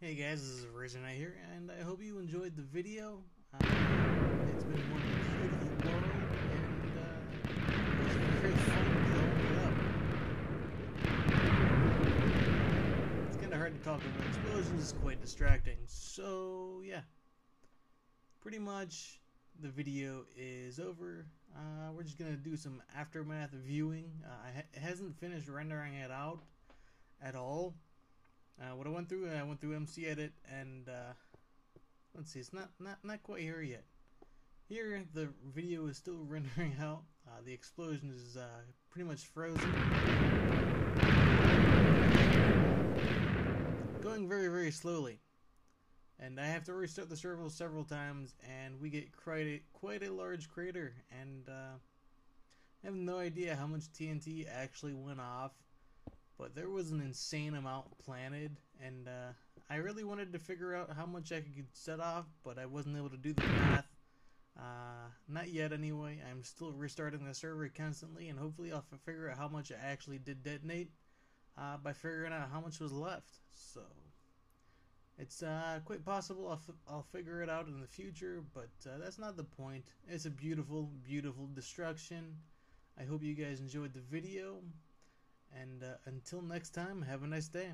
Hey guys, this is Razor Knight here, and I hope you enjoyed the video. It's been one beautiful world, and it's been very fun blowing it up. It's kind of hard to talk about explosions, it's quite distracting. So yeah, pretty much the video is over. We're just gonna do some aftermath viewing. It hasn't finished rendering it out at all. What I went through MC Edit, and let's see, it's not quite here yet. Here, the video is still rendering out. The explosion is pretty much frozen, going very, very slowly. And I have to restart the server several times, and we get quite a large crater. And I have no idea how much TNT actually went off. But there was an insane amount planted, and I really wanted to figure out how much I could set off, but I wasn't able to do the math. Not yet anyway. I'm still restarting the server constantly, and hopefully I'll figure out how much I actually did detonate by figuring out how much was left. So it's quite possible I'll figure it out in the future, but that's not the point. It's a beautiful, beautiful destruction. I hope you guys enjoyed the video. And until next time, have a nice day.